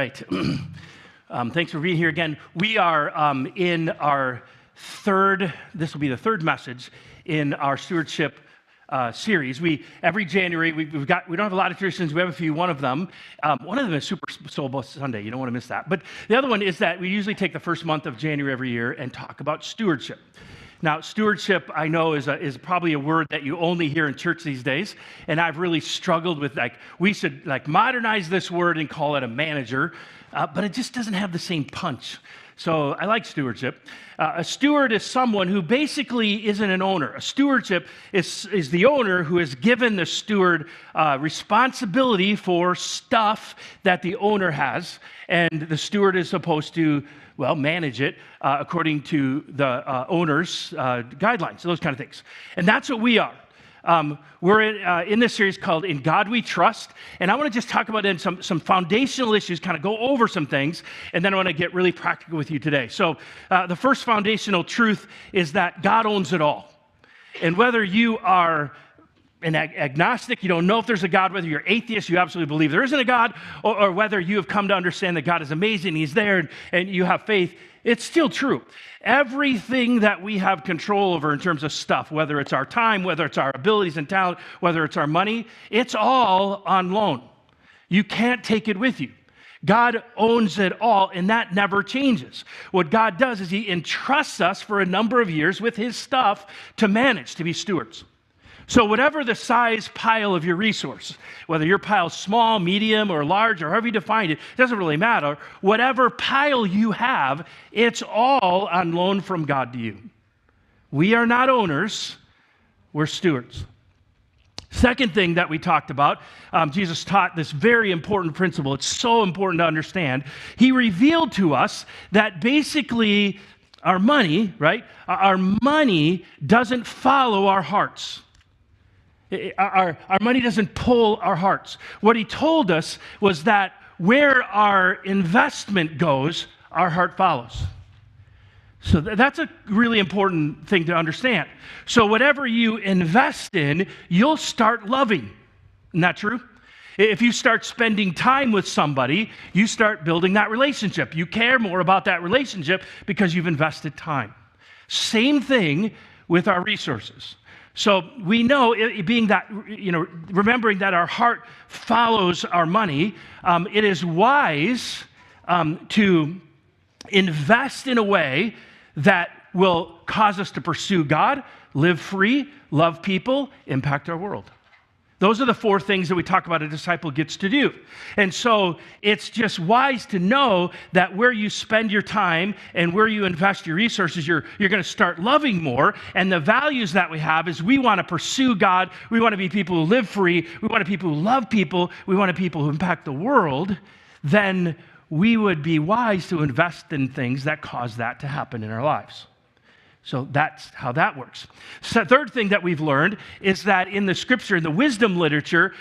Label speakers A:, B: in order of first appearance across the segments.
A: right. Thanks for being here again. We are in our this will be the third message in our stewardship series. Every January, we don't have a lot of traditions. We have a few. One of them is Super Soul Sunday. You don't want to miss that. But the other one is that we usually take the first month of January every year and talk about stewardship. Now, stewardship, I know, is probably a word that you only hear in church these days, and I've really struggled with, we should, modernize this word and call it a manager, but it just doesn't have the same punch. So I like stewardship. A steward is someone who basically isn't an owner. A stewardship is the owner who has given the steward responsibility for stuff that the owner has, and the steward is supposed to manage it according to the owner's guidelines, those kind of things. And that's what we are. We're in this series called In God We Trust, and I want to just talk about some foundational issues, kind of go over some things, and then I want to get really practical with you today. So the first foundational truth is that God owns it all. And whether you are an agnostic, you don't know if there's a God, whether you're atheist, you absolutely believe there isn't a God, or whether you have come to understand that God is amazing, He's there, and you have faith, it's still true. Everything that we have control over in terms of stuff, whether it's our time, whether it's our abilities and talent, whether it's our money, it's all on loan. You can't take it with you. God owns it all, and that never changes. What God does is He entrusts us for a number of years with His stuff to manage, to be stewards. So whatever the size pile of your resource, whether your pile's small, medium, or large, or however you define it, it doesn't really matter. Whatever pile you have, it's all on loan from God to you. We are not owners, we're stewards. Second thing that we talked about, Jesus taught this very important principle. It's so important to understand. He revealed to us that basically our money, right? Our money doesn't follow our hearts. Our money doesn't pull our hearts. What He told us was that where our investment goes, our heart follows. So that's a really important thing to understand. So whatever you invest in, you'll start loving. Isn't that true? If you start spending time with somebody, you start building that relationship. You care more about that relationship because you've invested time. Same thing with our resources. So we know, being that, remembering that our heart follows our money, it is wise to invest in a way that will cause us to pursue God, live free, love people, impact our world. Those are the four things that we talk about a disciple gets to do. And so it's just wise to know that where you spend your time and where you invest your resources, you're going to start loving more. And the values that we have is we want to pursue God. We want to be people who live free. We want to be people who love people. We want to be people who impact the world. Then we would be wise to invest in things that cause that to happen in our lives. So that's how that works. So third thing that we've learned is that in the scripture, in the wisdom literature,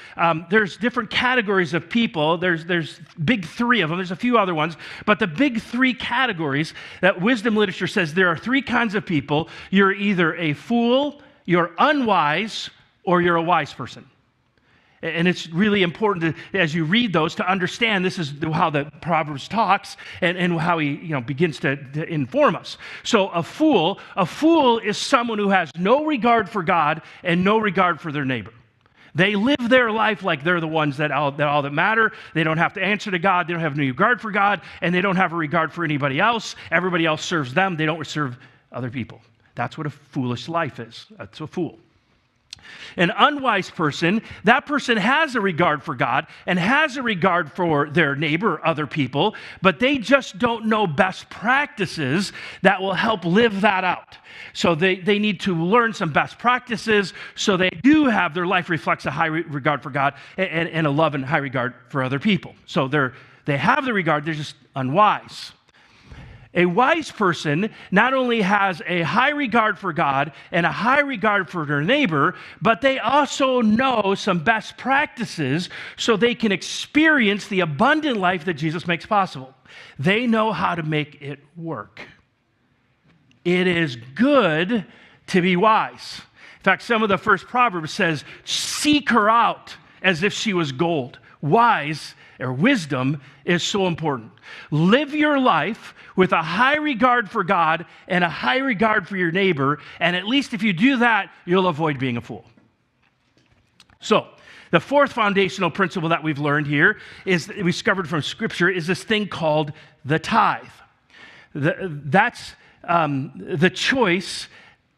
A: there's different categories of people. There's big three of them. There's a few other ones. But the big three categories that wisdom literature says there are three kinds of people. You're either a fool, you're unwise, or you're a wise person. And it's really important as you read those to understand this is how the Proverbs talks and how he begins to inform us. So a fool is someone who has no regard for God and no regard for their neighbor. They live their life like they're the ones that all that matter. They don't have to answer to God. They don't have any regard for God, and they don't have a regard for anybody else. Everybody else serves them. They don't serve other people. That's what a foolish life is. That's a fool. An unwise person, that person has a regard for God and has a regard for their neighbor, other people, but they just don't know best practices that will help live that out. So they need to learn some best practices so they do have their life reflects a high regard for God and a love and high regard for other people. So they have the regard, they're just unwise. A wise person not only has a high regard for God and a high regard for their neighbor, but they also know some best practices so they can experience the abundant life that Jesus makes possible. They know how to make it work. It is good to be wise. In fact, some of the first Proverbs says, seek her out as if she was gold. Wise or wisdom is so important. Live your life with a high regard for God and a high regard for your neighbor, and at least if you do that, you'll avoid being a fool. So, the fourth foundational principle that we've learned here is we discovered from Scripture is this thing called the tithe. That's the choice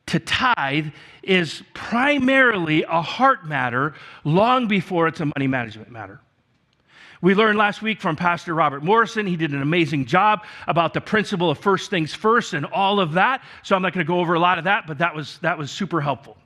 A: to tithe is primarily a heart matter long before it's a money management matter. We learned last week from Pastor Robert Morrison. He did an amazing job about the principle of first things first and all of that. So I'm not going to go over a lot of that, but that was super helpful.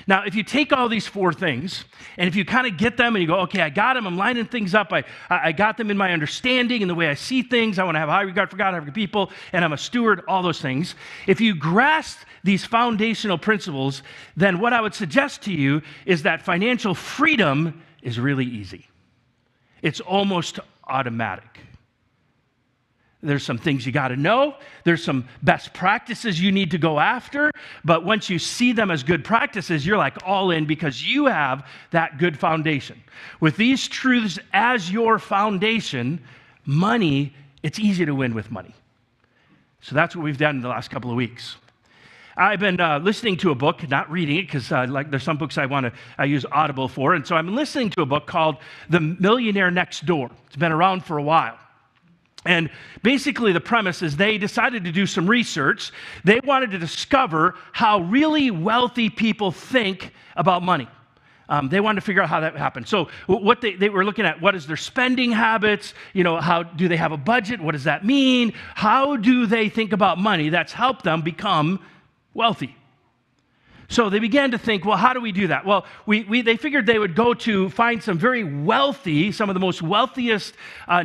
A: Now, if you take all these four things, and if you kind of get them and you go, okay, I got them, I'm lining things up, I got them in my understanding and the way I see things, I want to have high regard for God, high regard for people, and I'm a steward, all those things. If you grasp these foundational principles, then what I would suggest to you is that financial freedom is really easy. It's almost automatic. There's some things you got to know. There's some best practices you need to go after. But once you see them as good practices, you're like all in because you have that good foundation. With these truths as your foundation, money, it's easy to win with money. So that's what we've done in the last couple of weeks. I've been listening to a book, not reading it, because like there's some books I use Audible for. And so I'm listening to a book called The Millionaire Next Door. It's been around for a while. And basically the premise is they decided to do some research. They wanted to discover how really wealthy people think about money. They wanted to figure out how that happened. So what they were looking at, what is their spending habits? How do they have a budget? What does that mean? How do they think about money? That's helped them become wealthy. So they began to think, well, how do we do that? Well, they figured they would go to find some very wealthy, some of the most wealthiest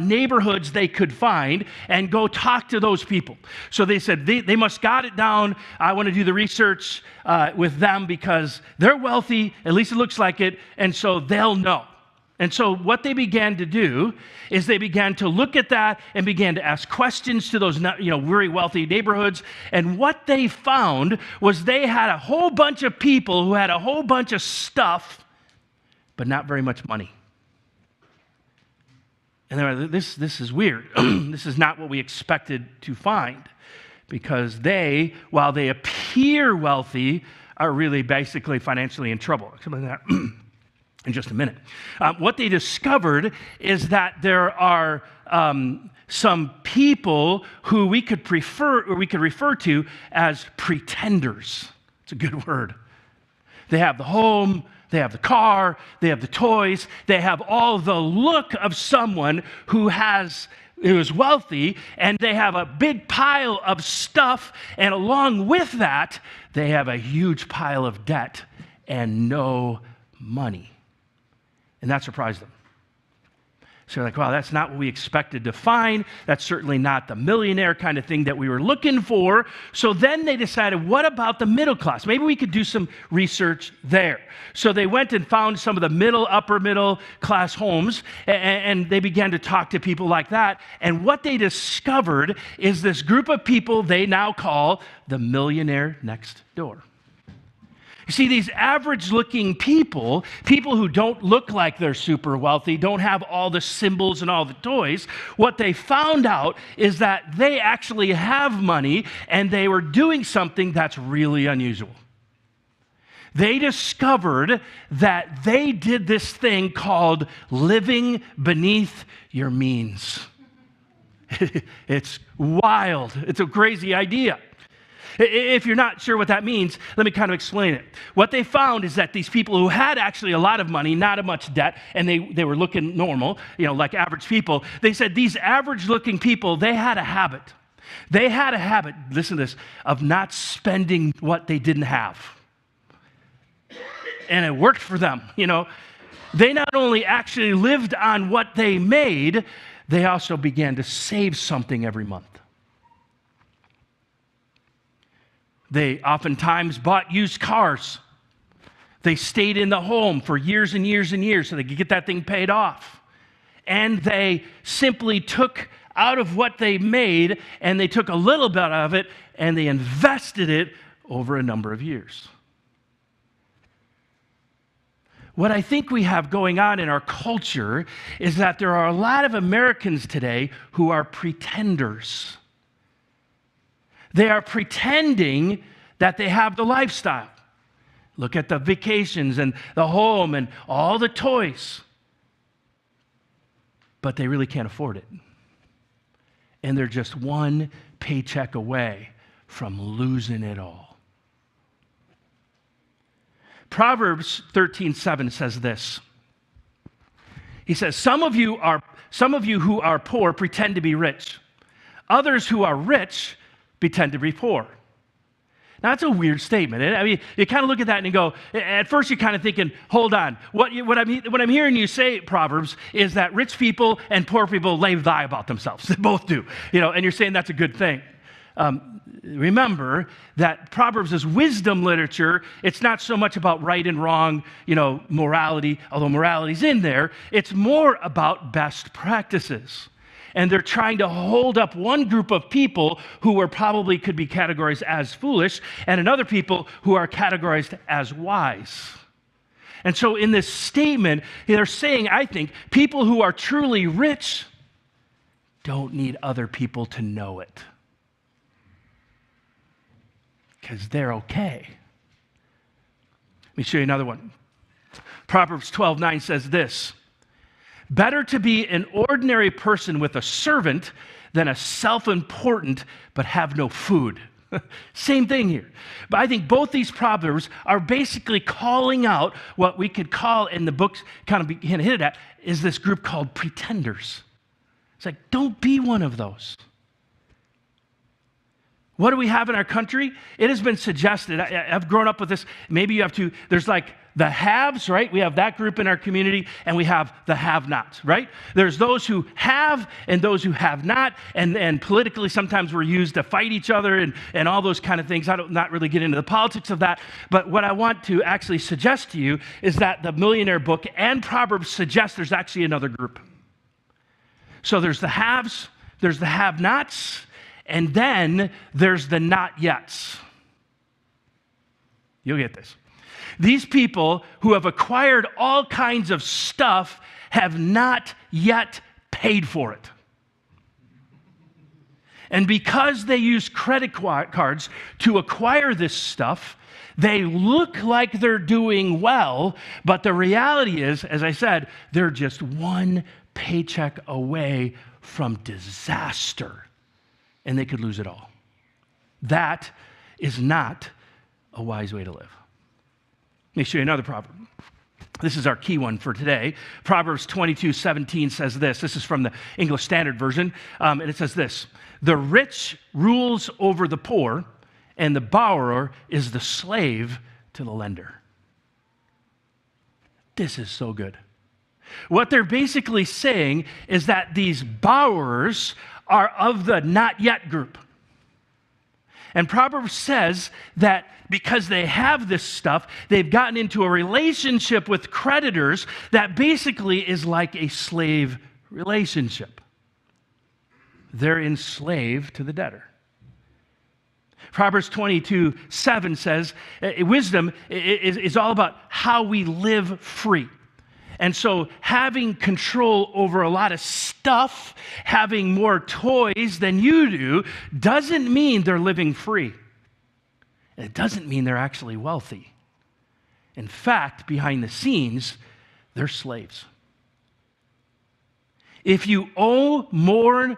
A: neighborhoods they could find and go talk to those people. So they said they must got it down. I want to do the research with them because they're wealthy, at least it looks like it, and so they'll know. And so what they began to do is they began to look at that and began to ask questions to those very wealthy neighborhoods. And what they found was they had a whole bunch of people who had a whole bunch of stuff, but not very much money. And they're like, this is weird. This is not what we expected to find. Because they, while they appear wealthy, are really basically financially in trouble. Something like that. In just a minute. What they discovered is that there are some people who we could refer to as pretenders. It's a good word. They have the home, they have the car, they have the toys, they have all the look of someone who is wealthy, and they have a big pile of stuff, and along with that, they have a huge pile of debt and no money. And that surprised them. So they're like, wow, that's not what we expected to find. That's certainly not the millionaire kind of thing that we were looking for. So then they decided, what about the middle class? Maybe we could do some research there. So they went and found some of the upper middle class homes, and they began to talk to people like that. And what they discovered is this group of people they now call the millionaire next door. You see, these average-looking people who don't look like they're super wealthy, don't have all the symbols and all the toys, what they found out is that they actually have money, and they were doing something that's really unusual. They discovered that they did this thing called living beneath your means. It's wild. It's a crazy idea. If you're not sure what that means, let me kind of explain it. What they found is that these people who had actually a lot of money, not a much debt, and they were looking normal, like average people, they said these average-looking people, they had a habit. They had a habit, listen to this, of not spending what they didn't have. And it worked for them, They not only actually lived on what they made, they also began to save something every month. They oftentimes bought used cars. They stayed in the home for years and years and years so they could get that thing paid off. And they simply took out of what they made, and they took a little bit of it, and they invested it over a number of years. what I think we have going on in our culture is that there are a lot of Americans today who are pretenders. They are pretending that they have the lifestyle. Look at the vacations and the home and all the toys. But they really can't afford it. And they're just one paycheck away from losing it all. Proverbs 13:7 says this. He says, some of you who are poor pretend to be rich. Others who are rich pretend to be poor. Now, that's a weird statement. I mean, you kind of look at that and you go, at first you're kind of thinking, hold on. What I'm hearing you say, Proverbs, is that rich people and poor people lie about themselves. They both do. And you're saying that's a good thing. Remember that Proverbs is wisdom literature. It's not so much about right and wrong, morality, although morality's in there. It's more about best practices. And they're trying to hold up one group of people who probably could be categorized as foolish and another people who are categorized as wise. And so in this statement, they're saying, I think, people who are truly rich don't need other people to know it. Because they're okay. Let me show you another one. Proverbs 12:9 says this. Better to be an ordinary person with a servant than a self-important but have no food. Same thing here. But I think both these proverbs are basically calling out what we could call, in the books kind of begin to hit at, is this group called pretenders. It's like, don't be one of those. What do we have in our country? It has been suggested, I've grown up with this, maybe you have to, there's like the haves, right? We have that group in our community, and we have the have-nots, right? There's those who have and those who have not, and politically sometimes we're used to fight each other and all those kind of things. I don't not really get into the politics of that, but what I want to actually suggest to you is that the Millionaire book and Proverbs suggest there's actually another group. So there's the haves, there's the have-nots, and then there's the not-yets. You'll get this. These people who have acquired all kinds of stuff have not yet paid for it. And because they use credit cards to acquire this stuff, they look like they're doing well, but the reality is, as I said, they're just one paycheck away from disaster, and they could lose it all. That is not a wise way to live. Let me show you another proverb. This is our key one for today. Proverbs 22:17 says this. This is from the English Standard Version, and it says this. The rich rules over the poor, and the borrower is the slave to the lender. This is so good. What they're basically saying is that these borrowers are of the not yet group. And Proverbs says that because they have this stuff, they've gotten into a relationship with creditors that basically is like a slave relationship. They're enslaved to the debtor. Proverbs 22:7 says, wisdom is all about how we live free. And so having control over a lot of stuff, having more toys than you do, doesn't mean they're living free. And it doesn't mean they're actually wealthy. In fact, behind the scenes, they're slaves. If you own more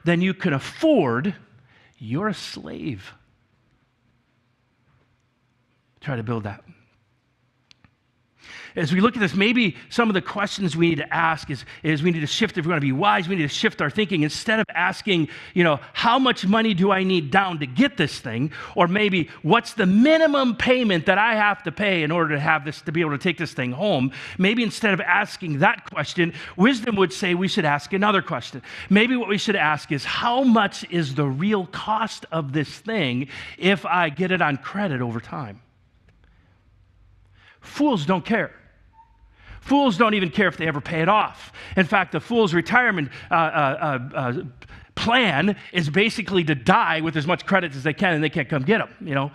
A: than you can afford, you're a slave. Try to build that. As we look at this, maybe some of the questions we need to ask is we need to shift, if we're going to be wise, we need to shift our thinking. Instead of asking, how much money do I need down to get this thing? Or maybe, what's the minimum payment that I have to pay in order to have this, to be able to take this thing home? Maybe instead of asking that question, wisdom would say we should ask another question. Maybe what we should ask is, how much is the real cost of this thing if I get it on credit over time? Fools don't care. Fools don't even care if they ever pay it off. In fact, the fool's retirement plan is basically to die with as much credit as they can, and they can't come get them,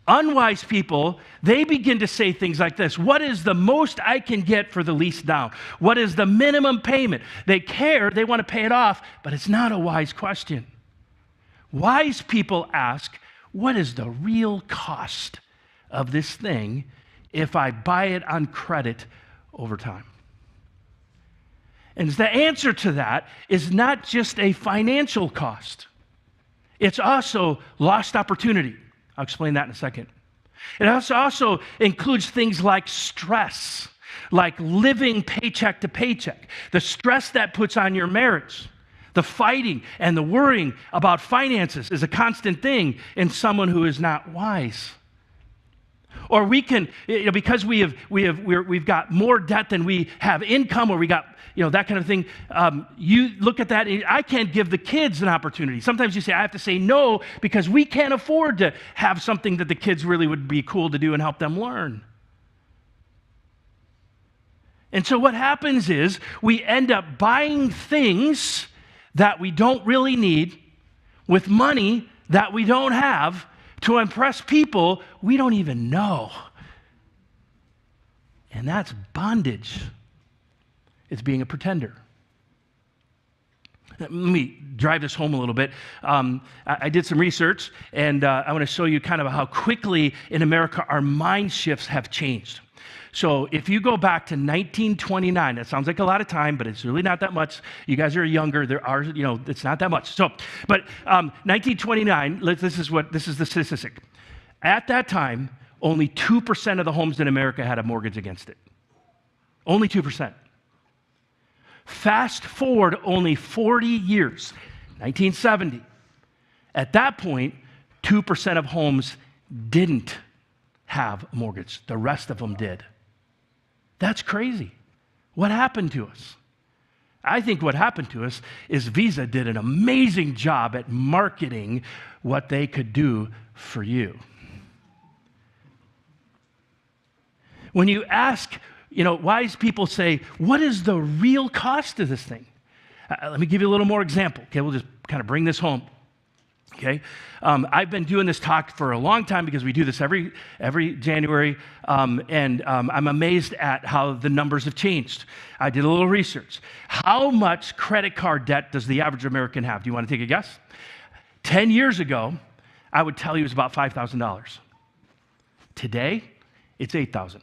A: Unwise people, they begin to say things like this: what is the most I can get for the least down? What is the minimum payment? They care, they want to pay it off, but it's not a wise question. Wise people ask, what is the real cost of this thing if I buy it on credit over time? And the answer to that is not just a financial cost. It's also lost opportunity. I'll explain that in a second. It also includes things like stress, like living paycheck to paycheck, the stress that puts on your marriage. The fighting and the worrying about finances is a constant thing in someone who is not wise. Or we can, because we've got more debt than we have income, or we got, that kind of thing. You look at that, and I can't give the kids an opportunity. Sometimes you say, I have to say no because we can't afford to have something that the kids really would be cool to do and help them learn. And so what happens is we end up buying things that we don't really need with money that we don't have to impress people we don't even know. And that's bondage. It's being a pretender. Let me drive this home a little bit. I did some research, and I want to show you kind of how quickly in America our mind shifts have changed. So if you go back to 1929, that sounds like a lot of time, but it's really not that much. You guys are younger. It's not that much. But 1929, this is the statistic. At that time, only 2% of the homes in America had a mortgage against it. Only 2%. Fast forward only 40 years, 1970. At that point, 2% of homes didn't have a mortgage. The rest of them did. That's crazy. What happened to us? I think what happened to us is Visa did an amazing job at marketing what they could do for you. When you ask, wise people say, what is the real cost of this thing? Let me give you a little more example. Okay, we'll just kind of bring this home. Okay, I've been doing this talk for a long time because we do this every January, and I'm amazed at how the numbers have changed. I did a little research. How much credit card debt does the average American have? Do you want to take a guess? 10 years ago, I would tell you it was about $5,000. Today, it's $8,000.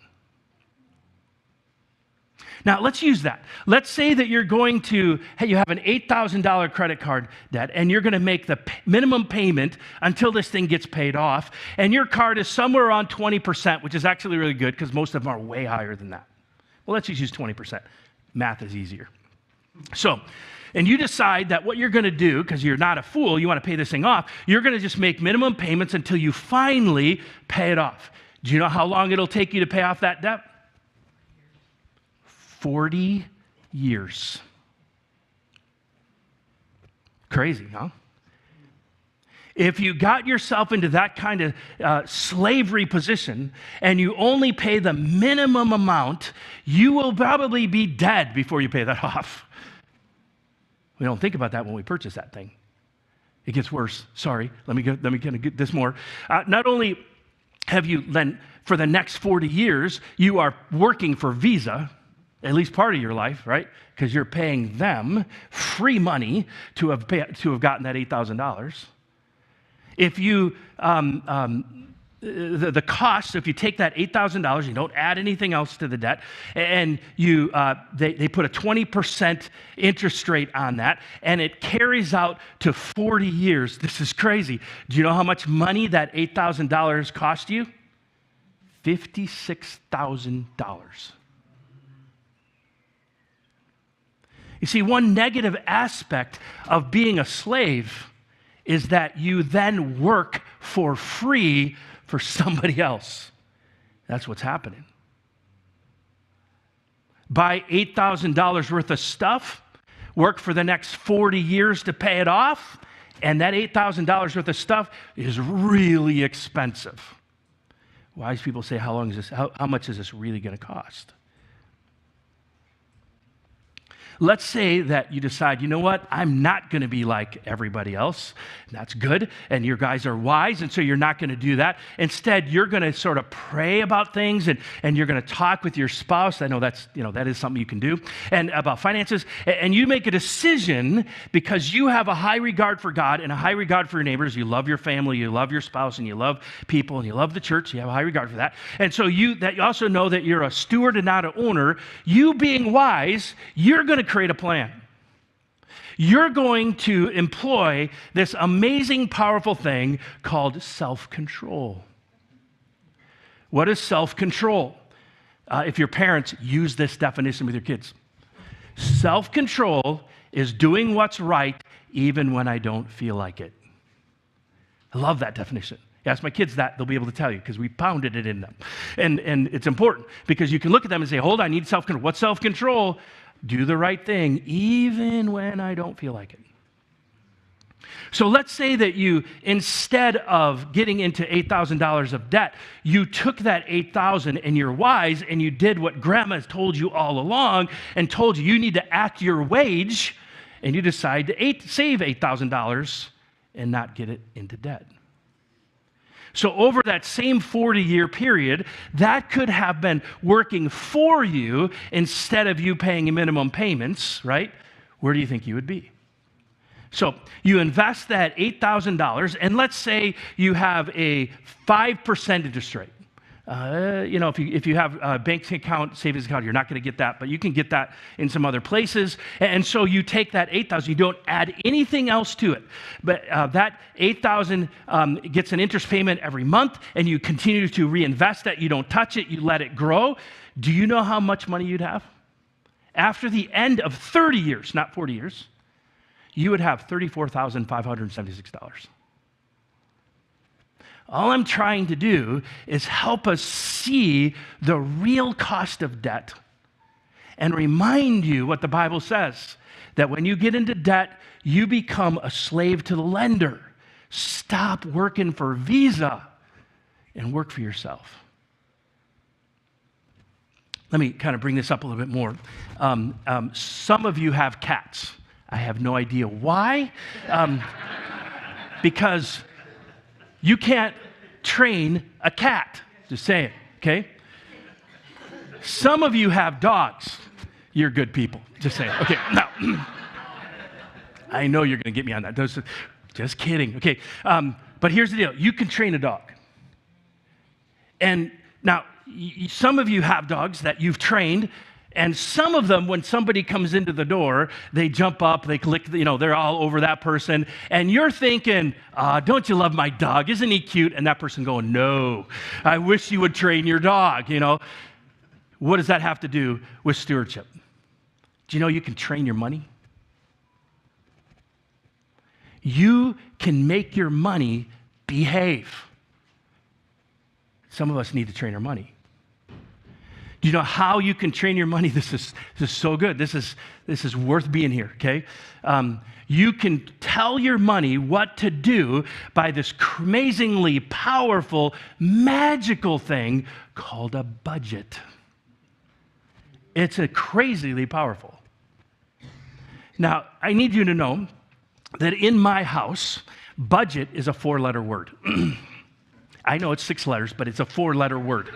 A: Now, let's use that. Let's say that you have an $8,000 credit card debt, and you're going to make the minimum payment until this thing gets paid off, and your card is somewhere around 20%, which is actually really good because most of them are way higher than that. Well, let's just use 20%. Math is easier. So, and you decide that what you're going to do, because you're not a fool, you want to pay this thing off, you're going to just make minimum payments until you finally pay it off. Do you know how long it'll take you to pay off that debt? 40 years. Crazy, huh? If you got yourself into that kind of slavery position and you only pay the minimum amount, you will probably be dead before you pay that off. We don't think about that when we purchase that thing. It gets worse. Sorry, let me kind of get this more. Not only have you then, for the next 40 years, you are working for Visa, at least part of your life, right? Because you're paying them free money to have gotten that $8,000. If you, the cost, if you take that $8,000, you don't add anything else to the debt, and they put a 20% interest rate on that, and it carries out to 40 years. This is crazy. Do you know how much money that $8,000 cost you? $56,000. You see, one negative aspect of being a slave is that you then work for free for somebody else. That's what's happening. Buy $8,000 worth of stuff, work for the next 40 years to pay it off, and that $8,000 worth of stuff is really expensive. Wise people say, how much is this really going to cost? Let's say that you decide, you know what, I'm not going to be like everybody else. That's good. And your guys are wise, and so you're not going to do that. Instead, you're going to sort of pray about things, and you're going to talk with your spouse. I know that is something you can do, and about finances. And you make a decision because you have a high regard for God and a high regard for your neighbors. You love your family, you love your spouse, and you love people, and you love the church. You have a high regard for that. And so you also know that you're a steward and not an owner. You being wise, you're going to create a plan. You're going to employ this amazing, powerful thing called self-control. What is self-control? If your parents use this definition with your kids, self-control is doing what's right even when I don't feel like it. I love that definition. Ask my kids that, they'll be able to tell you because we pounded it in them. And it's important because you can look at them and say, hold on, I need self-control. What's self-control? Do the right thing even when I don't feel like it. So let's say that you, instead of getting into $8,000 of debt, you took that $8,000 and you're wise and you did what grandma has told you all along and told you need to act your wage, and you decide to save $8,000 and not get it into debt. So over that same 40-year period, that could have been working for you instead of you paying minimum payments, right? Where do you think you would be? So you invest that $8,000, and let's say you have a 5% interest rate. If you have a bank account, savings account, you're not going to get that, but you can get that in some other places. And so you take that $8,000, you don't add anything else to it. But that $8,000 gets an interest payment every month, and you continue to reinvest that. You don't touch it, you let it grow. Do you know how much money you'd have? After the end of 30 years, not 40 years, you would have $34,576. All I'm trying to do is help us see the real cost of debt and remind you what the Bible says, that when you get into debt, you become a slave to the lender. Stop working for Visa and work for yourself. Let me kind of bring this up a little bit more. Some of you have cats. I have no idea why, because you can't train a cat, just saying, okay? Some of you have dogs. You're good people, just saying. Okay, now, I know you're going to get me on that. Just kidding, okay? But here's the deal. You can train a dog. And now, some of you have dogs that you've trained, and some of them, when somebody comes into the door, they jump up, they click, they're all over that person. And you're thinking, don't you love my dog? Isn't he cute? And that person going, no, I wish you would train your dog, What does that have to do with stewardship? Do you know you can train your money? You can make your money behave. Some of us need to train our money. Do you know how you can train your money? This is so good. This is worth being here, okay? You can tell your money what to do by this amazingly powerful, magical thing called a budget. It's crazily powerful. Now, I need you to know that in my house, budget is a 4-letter word. I know it's 6 letters, but it's a 4-letter word.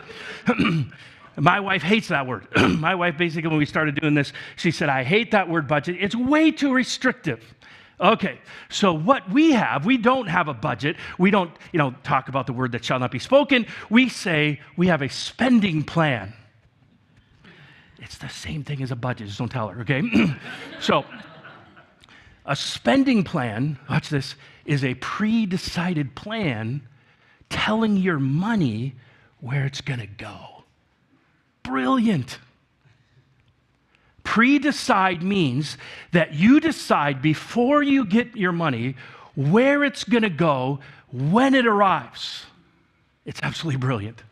A: My wife hates that word. My wife, basically, when we started doing this, she said, I hate that word budget. It's way too restrictive. Okay, so what we don't have a budget. We don't, talk about the word that shall not be spoken. We say we have a spending plan. It's the same thing as a budget. Just don't tell her, okay? So, a spending plan, watch this, is a pre-decided plan telling your money where it's going to go. Brilliant. Pre-decide means that you decide before you get your money where it's going to go when it arrives. It's absolutely brilliant.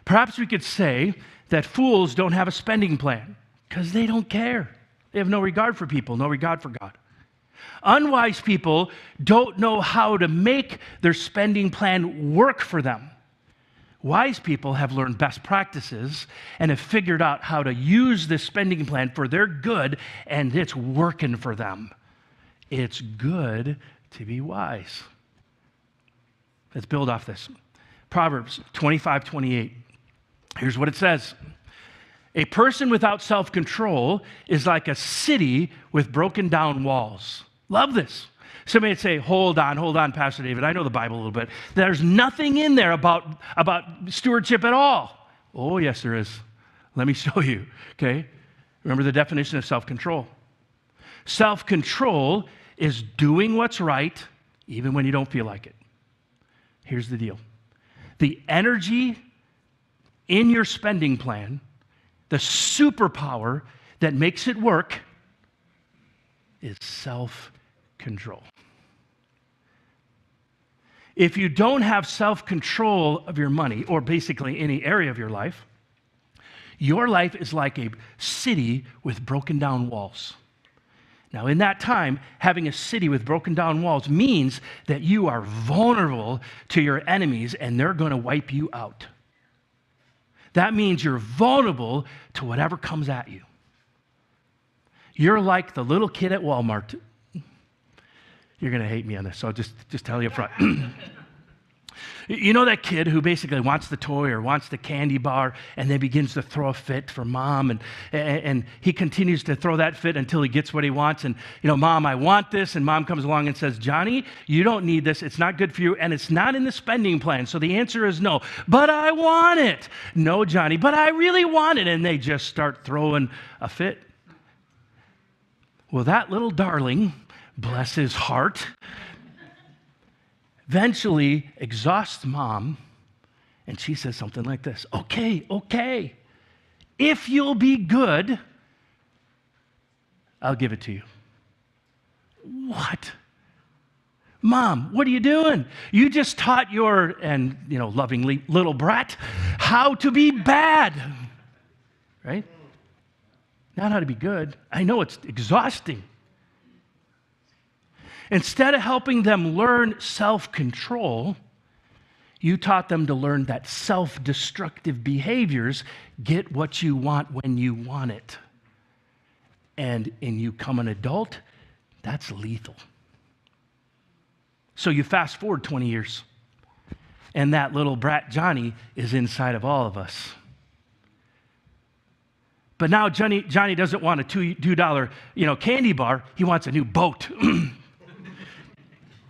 A: Perhaps we could say that fools don't have a spending plan because they don't care. They have no regard for people, no regard for God. Unwise people don't know how to make their spending plan work for them. Wise people have learned best practices and have figured out how to use this spending plan for their good, and it's working for them. It's good to be wise. Let's build off this. Proverbs 25:28. Here's what it says. A person without self-control is like a city with broken down walls. Love this. Somebody would say, hold on, Pastor David. I know the Bible a little bit. There's nothing in there about stewardship at all. Oh, yes, there is. Let me show you, okay? Remember the definition of self-control. Self-control is doing what's right even when you don't feel like it. Here's the deal. The energy in your spending plan, the superpower that makes it work, is self-control. If you don't have self-control of your money, or basically any area of your life is like a city with broken down walls. Now, in that time, having a city with broken down walls means that you are vulnerable to your enemies and they're going to wipe you out. That means you're vulnerable to whatever comes at you. You're like the little kid at Walmart. You're going to hate me on this, so I'll just tell you up front. You know that kid who basically wants the toy or wants the candy bar and then begins to throw a fit for mom, and he continues to throw that fit until he gets what he wants. And, Mom, I want this. And mom comes along and says, Johnny, you don't need this. It's not good for you, and it's not in the spending plan. So the answer is no. But I want it. No, Johnny, but I really want it. And they just start throwing a fit. Well, that little darling, bless his heart, eventually exhausts mom, and she says something like this, okay, if you'll be good, I'll give it to you. What? Mom, what are you doing? You just taught your, and lovingly, little brat, how to be bad, right? Not how to be good. I know it's exhausting. Instead of helping them learn self-control, you taught them to learn that self-destructive behaviors get what you want when you want it. And in you come an adult, that's lethal. So you fast forward 20 years, and that little brat Johnny is inside of all of us. But now Johnny doesn't want a $2 candy bar. He wants a new boat.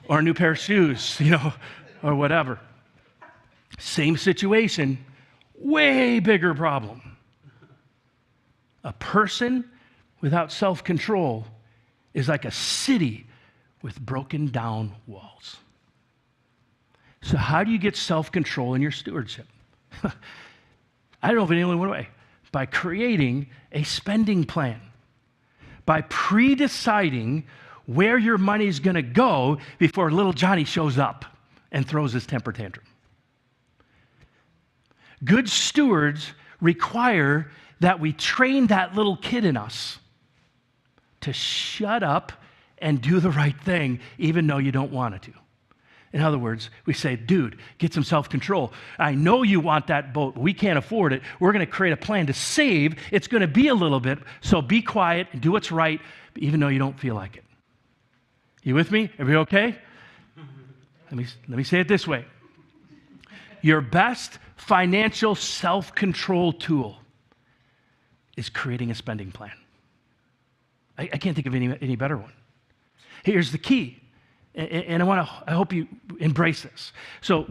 A: Or a new pair of shoes, or whatever. Same situation, way bigger problem. A person without self-control is like a city with broken down walls. So how do you get self-control in your stewardship? I don't know of any other way. By creating a spending plan. By pre-deciding where your money's going to go before little Johnny shows up and throws his temper tantrum. Good stewards require that we train that little kid in us to shut up and do the right thing even though you don't want it to. In other words, we say, dude, get some self-control. I know you want that boat, but we can't afford it. We're going to create a plan to save. It's going to be a little bit, so be quiet and do what's right even though you don't feel like it. You with me? Everybody okay? Let me say it this way. Your best financial self-control tool is creating a spending plan. I can't think of any better one. Here's the key, and I hope you embrace this. So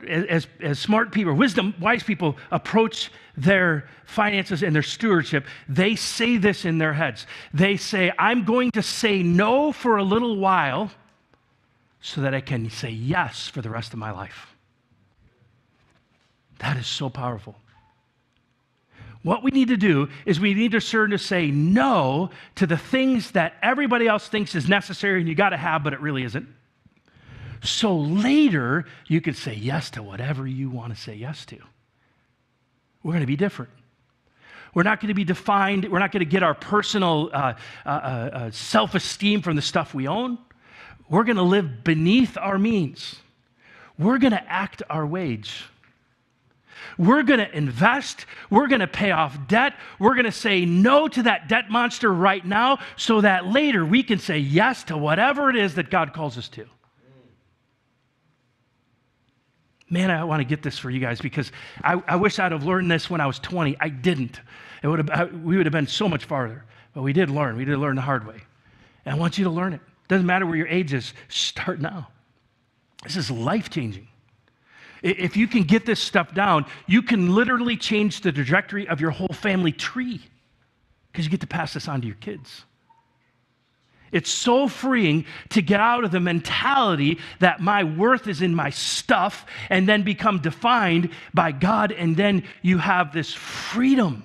A: as smart people, wise people approach their finances and their stewardship, they say this in their heads. They say, I'm going to say no for a little while so that I can say yes for the rest of my life. That is so powerful. What we need to do is we need to learn to say no to the things that everybody else thinks is necessary and you got to have, but it really isn't. So later, you can say yes to whatever you want to say yes to. We're going to be different. We're not going to be defined. We're not going to get our personal self-esteem from the stuff we own. We're going to live beneath our means. We're going to act our wage. We're going to invest. We're going to pay off debt. We're going to say no to that debt monster right now so that later we can say yes to whatever it is that God calls us to. Man, I want to get this for you guys because I wish I'd have learned this when I was 20. I didn't. We would have been so much farther. But we did learn. We did learn the hard way. And I want you to learn it. Doesn't matter where your age is. Start now. This is life-changing. If you can get this stuff down, you can literally change the trajectory of your whole family tree because you get to pass this on to your kids. It's so freeing to get out of the mentality that my worth is in my stuff and then become defined by God, and then you have this freedom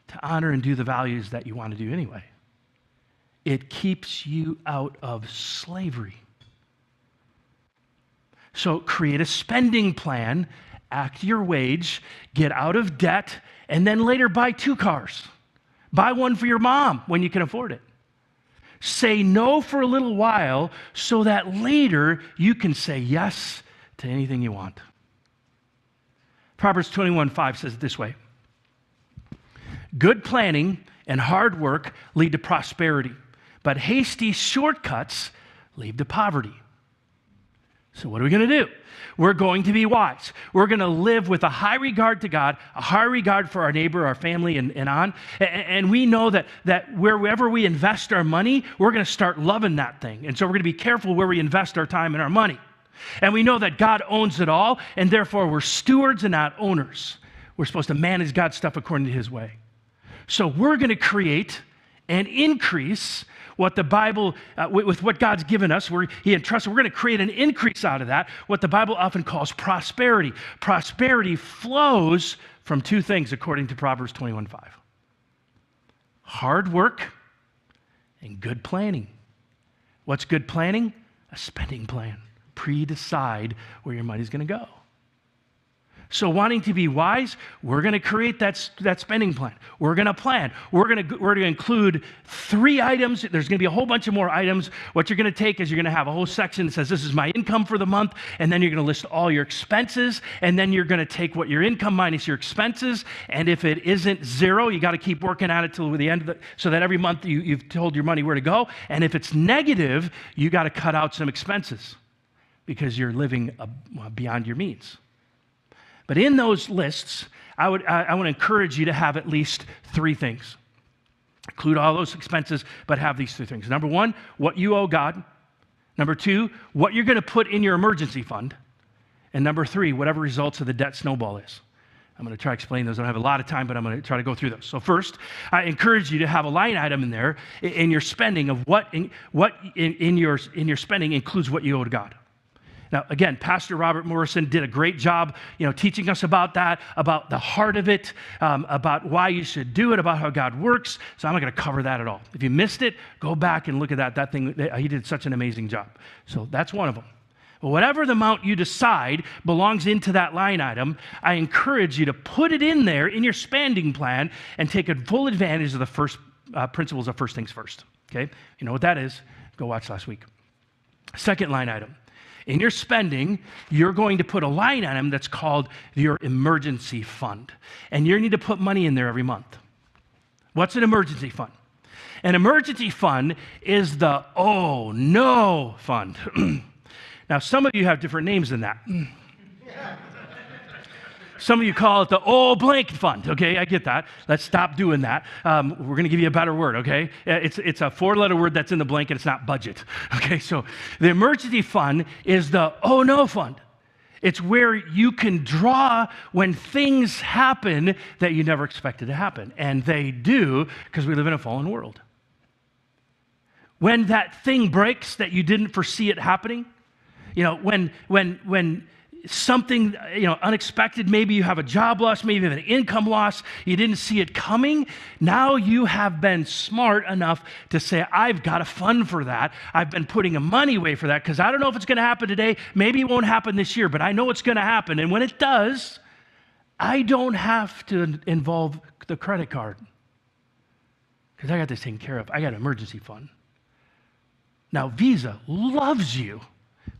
A: to honor and do the values that you want to do anyway. It keeps you out of slavery. So create a spending plan, act your wage, get out of debt, and then later buy 2 cars. Buy one for your mom when you can afford it. Say no for a little while so that later you can say yes to anything you want. Proverbs 21:5 says it this way: good planning and hard work lead to prosperity, but hasty shortcuts lead to poverty. So what are we going to do? We're going to be wise. We're going to live with a high regard to God, a high regard for our neighbor, our family, and on. And we know that wherever we invest our money, we're going to start loving that thing. And so we're going to be careful where we invest our time and our money. And we know that God owns it all, and therefore we're stewards and not owners. We're supposed to manage God's stuff according to his way. So we're going to create and increase what the Bible, with what God's given us, he entrusts, we're going to create an increase out of that, what the Bible often calls prosperity. Prosperity flows from 2 things, according to Proverbs 21:5. Hard work and good planning. What's good planning? A spending plan. Pre-decide where your money's going to go. So wanting to be wise, we're going to create that spending plan. We're going to plan. We're going to include 3 items. There's going to be a whole bunch of more items. What you're going to take is you're going to have a whole section that says this is my income for the month, and then you're going to list all your expenses, and then you're going to take what your income minus your expenses, and if it isn't 0, you got to keep working at it till the end of the, so that every month you've told your money where to go, and if it's negative, you got to cut out some expenses because you're living beyond your means. But in those lists, I want to encourage you to have at least 3 things. Include all those expenses, but have these 3 things. Number 1, what you owe God. Number 2, what you're going to put in your emergency fund. And number 3, whatever results of the debt snowball is. I'm going to try to explain those. I don't have a lot of time, but I'm going to try to go through those. So first, I encourage you to have a line item in there in your spending of what in your spending includes what you owe to God. Now, again, Pastor Robert Morrison did a great job, teaching us about that, about the heart of it, about why you should do it, about how God works. So I'm not going to cover that at all. If you missed it, go back and look at that. That thing, he did such an amazing job. So that's one of them. But whatever the amount you decide belongs into that line item, I encourage you to put it in there in your spending plan and take full advantage of the first principles of first things first. Okay? You know what that is? Go watch last week. Second line item. In your spending, you're going to put a line item that's called your emergency fund. And you need to put money in there every month. What's an emergency fund? An emergency fund is the oh no fund. Now, some of you have different names than that. Some of you call it the oh blank fund, okay? I get that. Let's stop doing that. We're going to give you a better word, okay? It's a 4-letter word that's in the blank, and it's not budget, okay? So the emergency fund is the oh no fund. It's where you can draw when things happen that you never expected to happen, and they do because we live in a fallen world. When that thing breaks that you didn't foresee it happening, when something unexpected, maybe you have a job loss, maybe you have an income loss, you didn't see it coming. Now you have been smart enough to say, I've got a fund for that. I've been putting money away for that because I don't know if it's going to happen today. Maybe it won't happen this year, but I know it's going to happen. And when it does, I don't have to involve the credit card because I got this taken care of. I got an emergency fund. Now, Visa loves you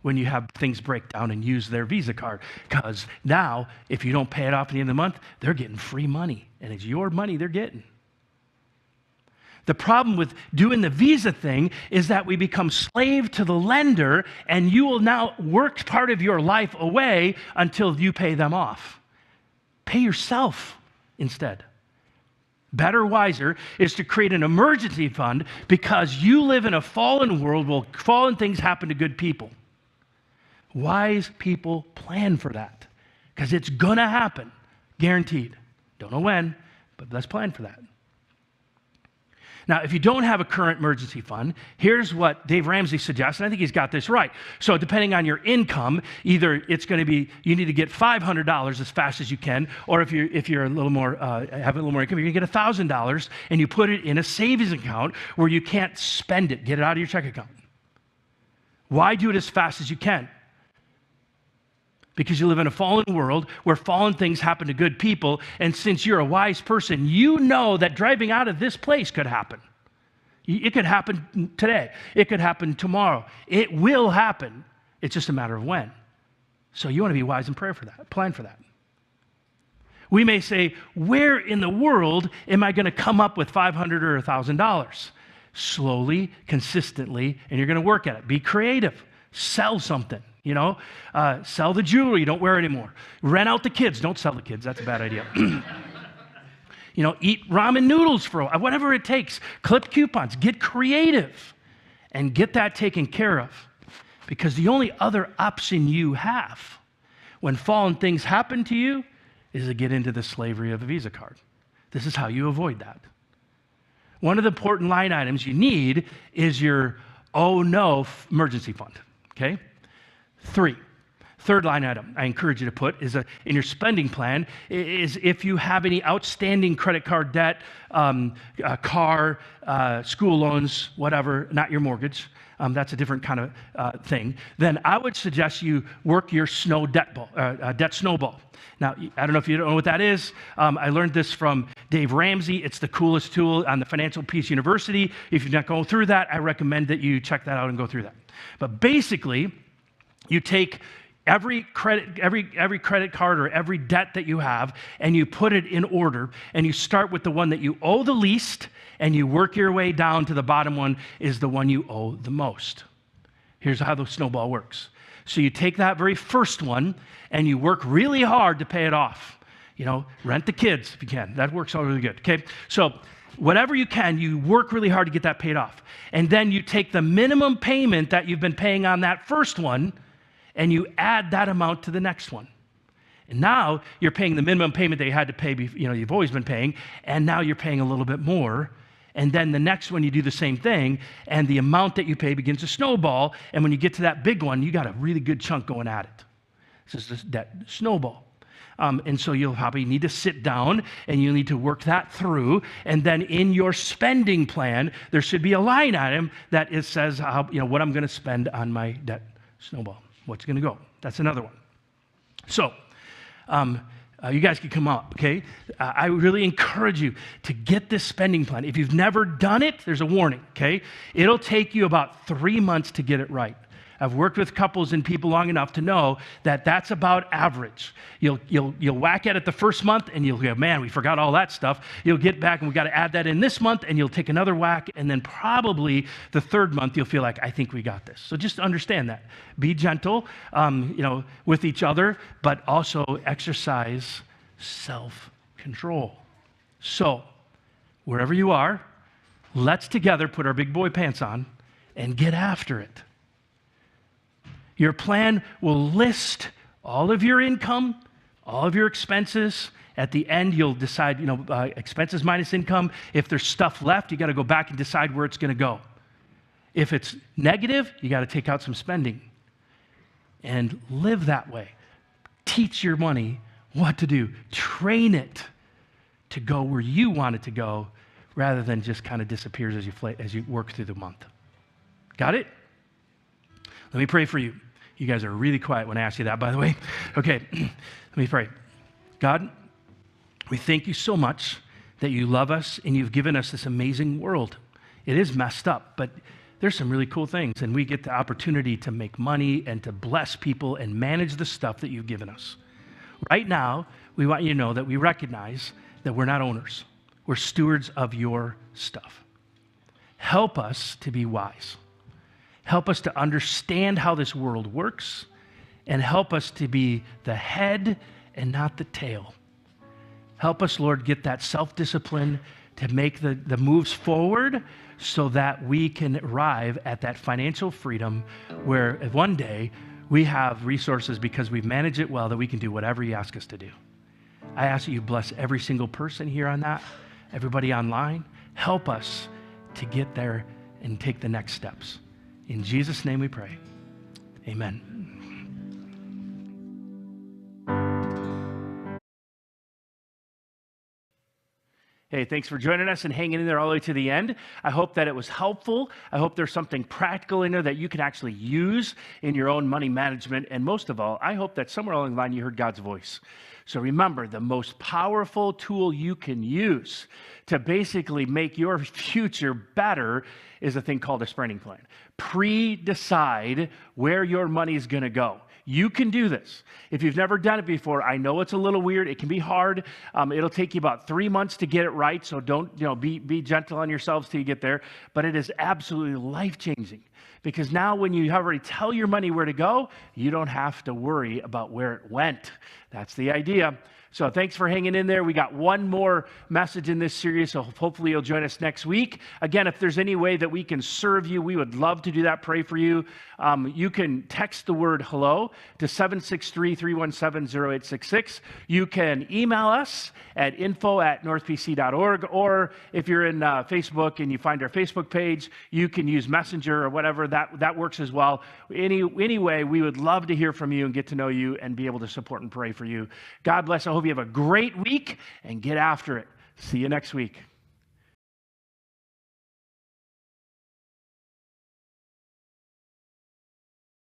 A: when you have things break down and use their Visa card. Because now, if you don't pay it off at the end of the month, they're getting free money, and it's your money they're getting. The problem with doing the Visa thing is that we become slave to the lender, and you will now work part of your life away until you pay them off. Pay yourself instead. Better, wiser is to create an emergency fund because you live in a fallen world where fallen things happen to good people. Wise people plan for that because it's going to happen, guaranteed. Don't know when, but let's plan for that. Now, if you don't have a current emergency fund, here's what Dave Ramsey suggests, and I think he's got this right. So depending on your income, either it's going to be, you need to get $500 as fast as you can, or if you're a little more, have a little more income, you're going to get $1,000, and you put it in a savings account where you can't spend it. Get it out of your check account. Why do it as fast as you can? Because you live in a fallen world where fallen things happen to good people, and since you're a wise person, you know that driving out of this place could happen. It could happen today. It could happen tomorrow. It will happen. It's just a matter of when. So you want to be wise and plan for that. We may say, where in the world am I going to come up with $500 or $1,000? Slowly, consistently, and you're going to work at it. Be creative. Sell something. Sell the jewelry you don't wear anymore. Rent out the kids. Don't sell the kids. That's a bad idea. Eat ramen noodles for a while. Whatever it takes. Clip coupons. Get creative and get that taken care of. Because the only other option you have when fallen things happen to you is to get into the slavery of a Visa card. This is how you avoid that. One of the important line items you need is your oh no emergency fund. Okay? Third line item I encourage you to put is in your spending plan is if you have any outstanding credit card debt, car, school loans, whatever, not your mortgage, that's a different kind of thing, then I would suggest you work your debt snowball. Now, I don't know if you don't know what that is. I learned this from Dave Ramsey. It's the coolest tool on the Financial Peace University. If you're not going through that, I recommend that you check that out and go through that. But basically, you take every credit card or every debt that you have, and you put it in order, and you start with the one that you owe the least, and you work your way down to the bottom one is the one you owe the most. Here's how the snowball works. So you take that very first one, and you work really hard to pay it off. Rent the kids if you can. That works out really good, okay? So whatever you can, you work really hard to get that paid off. And then you take the minimum payment that you've been paying on that first one, and you add that amount to the next one. And now you're paying the minimum payment that you had to pay, you've always been paying, and now you're paying a little bit more. And then the next one, you do the same thing, and the amount that you pay begins to snowball, and when you get to that big one, you got a really good chunk going at it. This is this debt snowball. And so you'll probably need to sit down, and you'll need to work that through, and then in your spending plan, there should be a line item that it says what I'm going to spend on my debt snowball. What's going to go? That's another one. So, you guys can come up, okay? I really encourage you to get this spending plan. If you've never done it, there's a warning, okay? It'll take you about 3 months to get it right. I've worked with couples and people long enough to know that that's about average. You'll whack at it the first month, and you'll go, man, we forgot all that stuff. You'll get back, and we got to add that in this month, and you'll take another whack, and then probably the third month you'll feel like, I think we got this. So just understand that. Be gentle, with each other, but also exercise self-control. So wherever you are, let's together put our big boy pants on and get after it. Your plan will list all of your income, all of your expenses. At the end, you'll decide, expenses minus income. If there's stuff left, you got to go back and decide where it's going to go. If it's negative, you got to take out some spending and live that way. Teach your money what to do. Train it to go where you want it to go rather than just kind of disappears as you work through the month. Got it? Let me pray for you. You guys are really quiet when I ask you that, by the way. Okay, let me pray. God, we thank you so much that you love us and you've given us this amazing world. It is messed up, but there's some really cool things, and we get the opportunity to make money and to bless people and manage the stuff that you've given us. Right now, we want you to know that we recognize that we're not owners. We're stewards of your stuff. Help us to be wise. Help us to understand how this world works, and help us to be the head and not the tail. Help us, Lord, get that self-discipline to make the moves forward so that we can arrive at that financial freedom where one day we have resources because we've managed it well that we can do whatever you ask us to do. I ask that you bless every single person here on that, everybody online. Help us to get there and take the next steps. In Jesus' name we pray. Amen. Hey, thanks for joining us and hanging in there all the way to the end. I hope that it was helpful. I hope there's something practical in there that you can actually use in your own money management. And most of all, I hope that somewhere along the line you heard God's voice. So remember, the most powerful tool you can use to basically make your future better is a thing called a spending plan. Pre-decide where your money is going to go. You can do this. If you've never done it before, I know it's a little weird. It can be hard. It'll take you about 3 months to get it right. So don't, be gentle on yourselves till you get there. But it is absolutely life-changing because now when you already tell your money where to go, you don't have to worry about where it went. That's the idea. So thanks for hanging in there. We got one more message in this series, so hopefully you'll join us next week. Again, if there's any way that we can serve you, we would love to do that, pray for you. You can text the word hello to 763-317-0866. You can email us at info@northpc.org, or if you're in Facebook and you find our Facebook page, you can use Messenger or whatever. That works as well. Anyway, we would love to hear from you and get to know you and be able to support and pray for you. God bless. I hope you have a great week and get after it. See you next week.